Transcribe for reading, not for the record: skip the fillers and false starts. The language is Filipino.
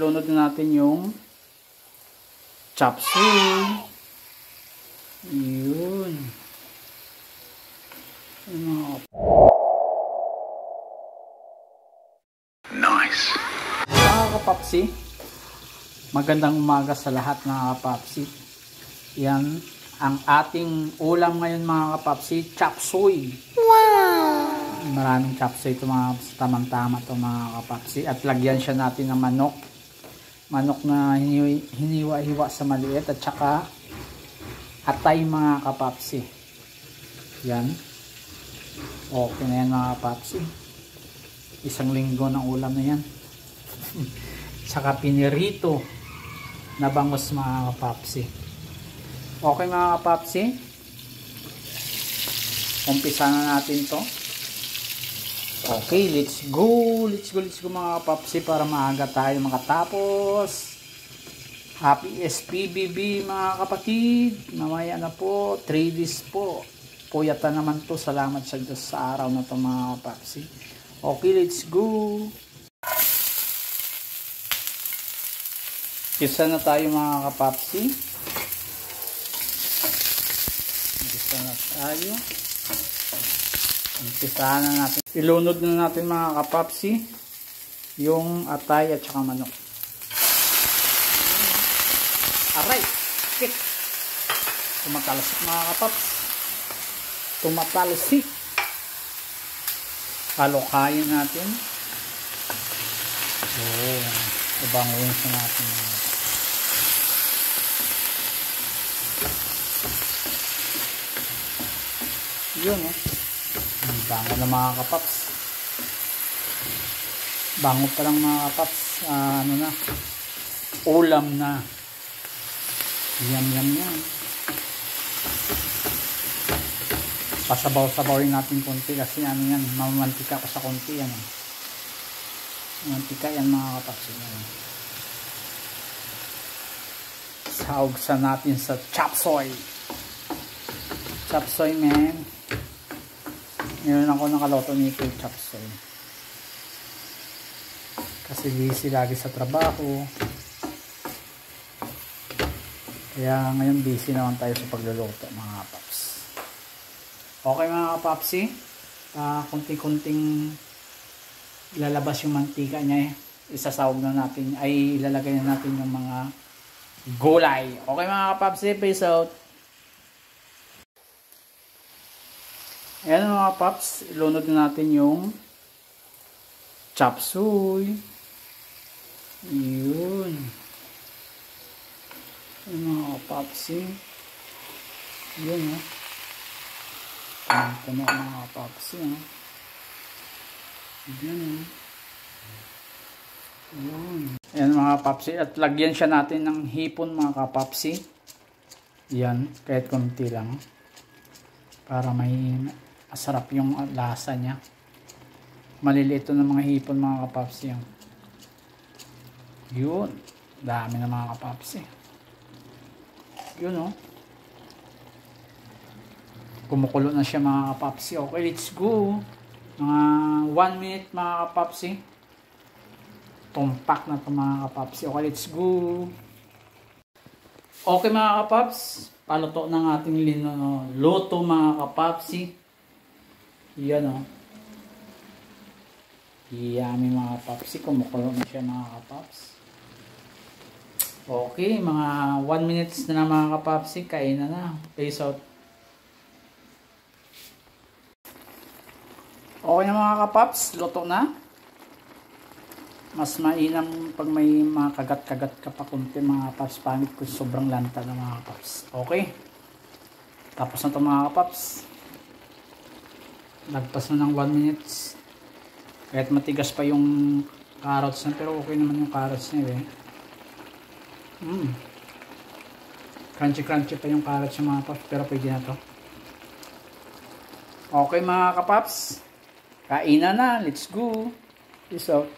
ilunod na natin yung chop suey. Yun. Nice. Mga kapapsi, magandang umaga sa lahat mga kapapsi. Yan ang ating ulam ngayon mga kapapsi, chop suey. Wow! Maraming chop suey ito mga tamang-tama ito mga kapapsi. At lagyan siya natin ng manok. Manok na hiniwa-hiwa sa maliit at saka atay mga kapapsi. Yan. Okay na yan mga kapapsi. Isang linggo ng ulam na yan. Saka pinirito na bangus mga kapapsi. Okay mga kapapsi. Umpisa na natin to. Okay, let's go. Let's go mga kapapsi para maaga tayo makatapos. Happy SPBB mga kapatid. Mamaya na po. 3 days po. Puyatan naman to. Salamat sa Diyos sa araw na to mga kapapsi. Okay, let's go. Isa na tayo mga kapapsi. Isa na tayo. Umpisahan na natin. Ilunod na natin mga kapapsi yung atay at saka manok. Aray! Kik! Tumatalasik mga kapaps. Tumatalasik. Halokayin natin. Ibanguin sa natin. Yun bango na mga kapaps. Bango pa lang mga kapaps. Ano na. Ulam na. Yum. Pasabaw-sabawin natin konti kasi ano yan, mamamantika ko sa konti yan. Mantika yan mga kapaps. Saugsan natin sa chop suey. Chop suey man. Ngayon ako nakaloto nito yung chop suey. Kasi busy lagi sa trabaho. Kaya ngayon busy naman tayo sa pagluluto mga kapaps. Okay mga kapapsi. Kunting-kunting lalabas yung mantika niya. Isasawag na natin. Ay ilalagay na natin yung mga gulay. Okay mga kapapsi. Peace out. Ayan mga kapaps. Ilunod na natin yung chop suey. Yun. Mga kapapsi. Yun puno mga kapapsi. Yun. Ayan mga kapapsi. At lagyan siya natin ng hipon mga kapapsi. Yan. Kahit konti lang. Para may masarap yung lasa niya. Maliliit ito ng mga hipon mga kapapsi. Yun. Dami na mga kapapsi. Yun kumukulo na siya mga kapapsi. Okay, let's go. Mga 1 minute mga kapapsi. Tumpak na ito mga kapapsi. Okay, let's go. Okay mga kapaps. Paluto ng ating luto mga kapapsi. Yan Yummy mga kapapsi. Kumukulo na siya mga kapaps. Okay, mga 1 minutes na mga kapapsi, kain na. Peace out. Okay na mga kapaps, luto na. Mas mainam pag may mga kagat-kagat ka pa kunti mga kapaps. Pangit ko sobrang lanta na mga kapaps. Okay. Tapos na ito mga kapaps. Lagpas na ng 1 minutes. Kahit matigas pa yung carrots na, pero okay naman yung carrots niya Crunchy pa yung carrots yung mga kapaps, pero pwede na to. Okay mga kapaps, kainan na, let's go. Peace out.